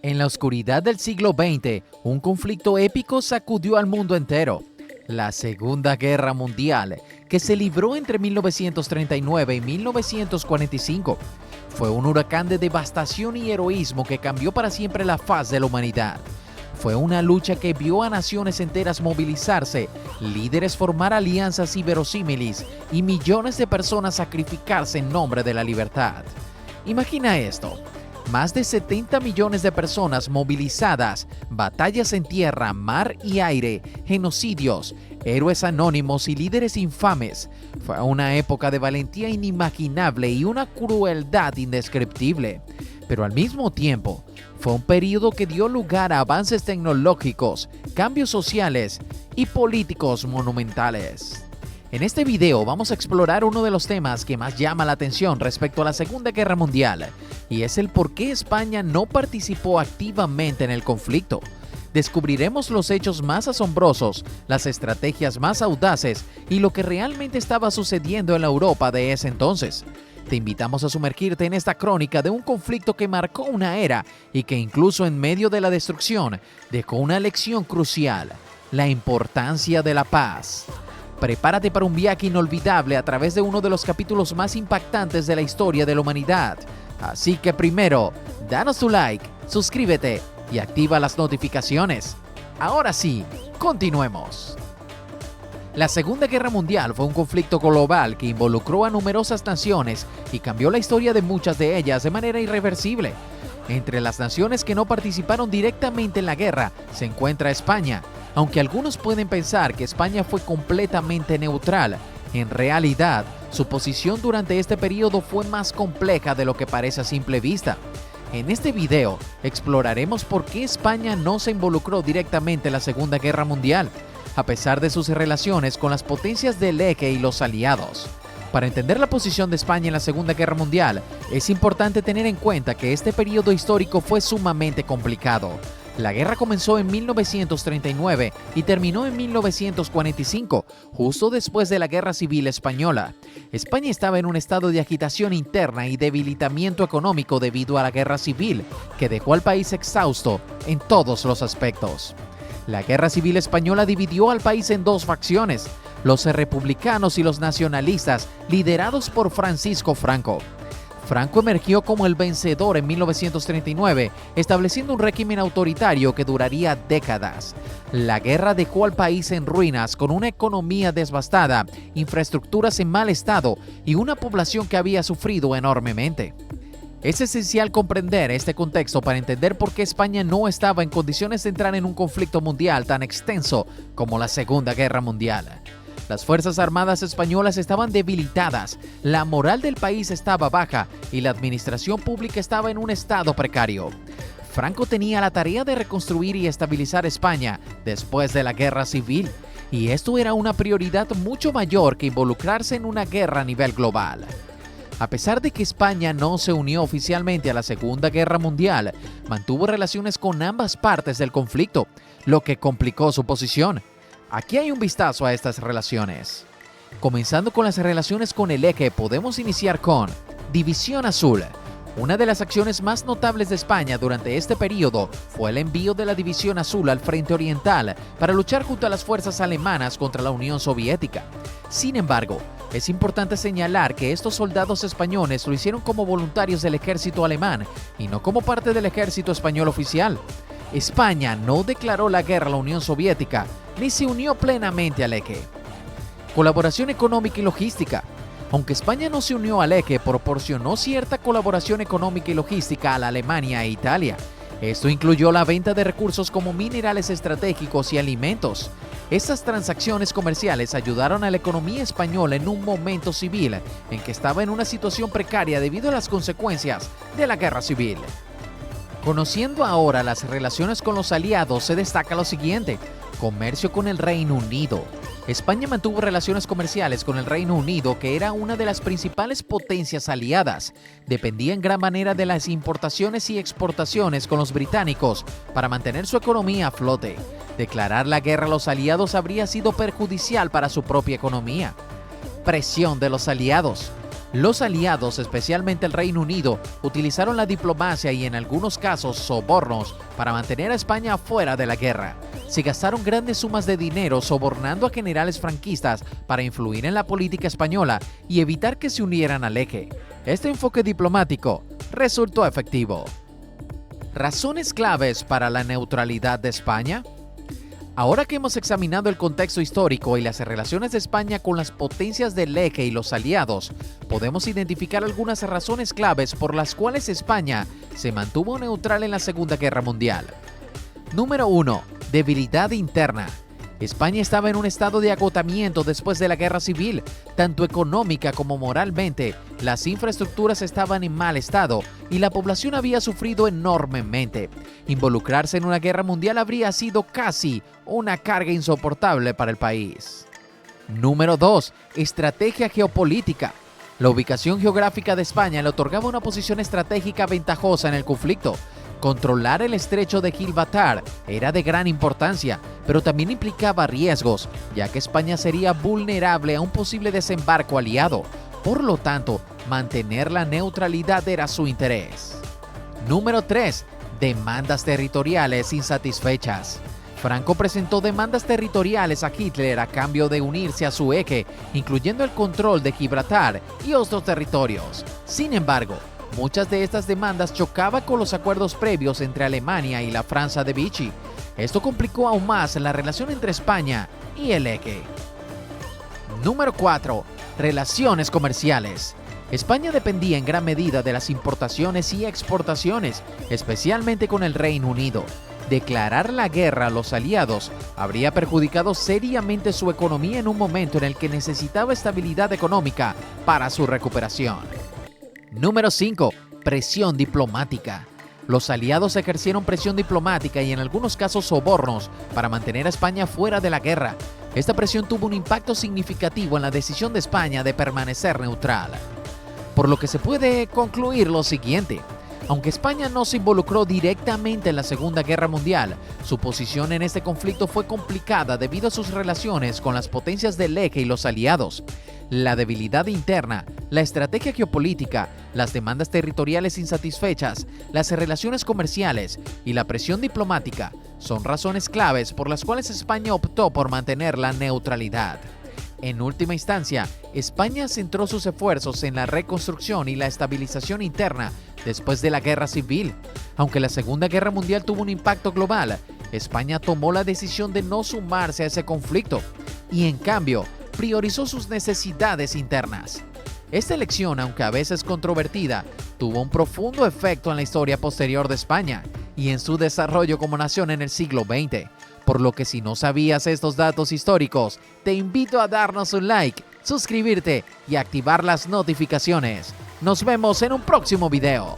En la oscuridad del siglo XX, un conflicto épico sacudió al mundo entero. La Segunda Guerra Mundial, que se libró entre 1939 y 1945. Fue un huracán de devastación y heroísmo que cambió para siempre la faz de la humanidad. Fue una lucha que vio a naciones enteras movilizarse, líderes formar alianzas inverosímiles y millones de personas sacrificarse en nombre de la libertad. Imagina esto. Más de 70 millones de personas movilizadas, batallas en tierra, mar y aire, genocidios, héroes anónimos y líderes infames. Fue una época de valentía inimaginable y una crueldad indescriptible. Pero al mismo tiempo, fue un periodo que dio lugar a avances tecnológicos, cambios sociales y políticos monumentales. En este video vamos a explorar uno de los temas que más llama la atención respecto a la Segunda Guerra Mundial, y es el por qué España no participó activamente en el conflicto. Descubriremos los hechos más asombrosos, las estrategias más audaces y lo que realmente estaba sucediendo en la Europa de ese entonces. Te invitamos a sumergirte en esta crónica de un conflicto que marcó una era y que incluso en medio de la destrucción dejó una lección crucial: la importancia de la paz. Prepárate para un viaje inolvidable a través de uno de los capítulos más impactantes de la historia de la humanidad. Así que primero, danos tu like, suscríbete y activa las notificaciones. Ahora sí, continuemos. La Segunda Guerra Mundial fue un conflicto global que involucró a numerosas naciones y cambió la historia de muchas de ellas de manera irreversible. Entre las naciones que no participaron directamente en la guerra se encuentra España. Aunque algunos pueden pensar que España fue completamente neutral, en realidad, su posición durante este periodo fue más compleja de lo que parece a simple vista. En este video, exploraremos por qué España no se involucró directamente en la Segunda Guerra Mundial, a pesar de sus relaciones con las potencias del Eje y los aliados. Para entender la posición de España en la Segunda Guerra Mundial, es importante tener en cuenta que este periodo histórico fue sumamente complicado. La guerra comenzó en 1939 y terminó en 1945, justo después de la Guerra Civil Española. España estaba en un estado de agitación interna y debilitamiento económico debido a la Guerra Civil, que dejó al país exhausto en todos los aspectos. La Guerra Civil Española dividió al país en dos facciones: los republicanos y los nacionalistas, liderados por Francisco Franco. Franco emergió como el vencedor en 1939, estableciendo un régimen autoritario que duraría décadas. La guerra dejó al país en ruinas, con una economía devastada, infraestructuras en mal estado y una población que había sufrido enormemente. Es esencial comprender este contexto para entender por qué España no estaba en condiciones de entrar en un conflicto mundial tan extenso como la Segunda Guerra Mundial. Las Fuerzas Armadas españolas estaban debilitadas, la moral del país estaba baja y la administración pública estaba en un estado precario. Franco tenía la tarea de reconstruir y estabilizar España después de la Guerra Civil, y esto era una prioridad mucho mayor que involucrarse en una guerra a nivel global. A pesar de que España no se unió oficialmente a la Segunda Guerra Mundial, mantuvo relaciones con ambas partes del conflicto, lo que complicó su posición. Aquí hay un vistazo a estas relaciones. Comenzando con las relaciones con el Eje, podemos iniciar con División Azul. Una de las acciones más notables de España durante este periodo fue el envío de la División Azul al Frente Oriental para luchar junto a las fuerzas alemanas contra la Unión Soviética. Sin embargo, es importante señalar que estos soldados españoles lo hicieron como voluntarios del ejército alemán y no como parte del ejército español oficial. España no declaró la guerra a la Unión Soviética ni se unió plenamente al Eje. Colaboración económica y logística. Aunque España no se unió al Eje, proporcionó cierta colaboración económica y logística a la Alemania e Italia. Esto incluyó la venta de recursos como minerales estratégicos y alimentos. Estas transacciones comerciales ayudaron a la economía española en un momento civil en que estaba en una situación precaria debido a las consecuencias de la Guerra Civil. Conociendo ahora las relaciones con los aliados, se destaca lo siguiente: comercio con el Reino Unido. España mantuvo relaciones comerciales con el Reino Unido, que era una de las principales potencias aliadas. Dependía en gran manera de las importaciones y exportaciones con los británicos para mantener su economía a flote. Declarar la guerra a los aliados habría sido perjudicial para su propia economía. Presión de los aliados. Los aliados, especialmente el Reino Unido, utilizaron la diplomacia y en algunos casos sobornos para mantener a España fuera de la guerra. Se gastaron grandes sumas de dinero sobornando a generales franquistas para influir en la política española y evitar que se unieran al eje. Este enfoque diplomático resultó efectivo. ¿Razones claves para la neutralidad de España? Ahora que hemos examinado el contexto histórico y las relaciones de España con las potencias del eje y los aliados, podemos identificar algunas razones claves por las cuales España se mantuvo neutral en la Segunda Guerra Mundial. Número 1. Debilidad interna. España estaba en un estado de agotamiento después de la guerra civil, tanto económica como moralmente. Las infraestructuras estaban en mal estado y la población había sufrido enormemente. Involucrarse en una guerra mundial habría sido casi una carga insoportable para el país. Número 2. Estrategia geopolítica. La ubicación geográfica de España le otorgaba una posición estratégica ventajosa en el conflicto. Controlar el estrecho de Gibraltar era de gran importancia, pero también implicaba riesgos, ya que España sería vulnerable a un posible desembarco aliado. Por lo tanto, mantener la neutralidad era su interés. Número 3. Demandas territoriales insatisfechas. Franco presentó demandas territoriales a Hitler a cambio de unirse a su eje, incluyendo el control de Gibraltar y otros territorios. Sin embargo, muchas de estas demandas chocaban con los acuerdos previos entre Alemania y la Francia de Vichy. Esto complicó aún más la relación entre España y el eje. Número 4. Relaciones comerciales. España dependía en gran medida de las importaciones y exportaciones, especialmente con el Reino Unido. Declarar la guerra a los aliados habría perjudicado seriamente su economía en un momento en el que necesitaba estabilidad económica para su recuperación. Número 5. Presión diplomática. Los aliados ejercieron presión diplomática y en algunos casos sobornos para mantener a España fuera de la guerra. Esta presión tuvo un impacto significativo en la decisión de España de permanecer neutral. Por lo que se puede concluir lo siguiente. Aunque España no se involucró directamente en la Segunda Guerra Mundial, su posición en este conflicto fue complicada debido a sus relaciones con las potencias del eje y los aliados. La debilidad interna, la estrategia geopolítica, las demandas territoriales insatisfechas, las relaciones comerciales y la presión diplomática son razones claves por las cuales España optó por mantener la neutralidad. En última instancia, España centró sus esfuerzos en la reconstrucción y la estabilización interna después de la guerra civil. Aunque la Segunda Guerra Mundial tuvo un impacto global, España tomó la decisión de no sumarse a ese conflicto y, en cambio, priorizó sus necesidades internas. Esta elección, aunque a veces controvertida, tuvo un profundo efecto en la historia posterior de España y en su desarrollo como nación en el siglo XX. Por lo que si no sabías estos datos históricos, te invito a darnos un like, suscribirte y activar las notificaciones. Nos vemos en un próximo video.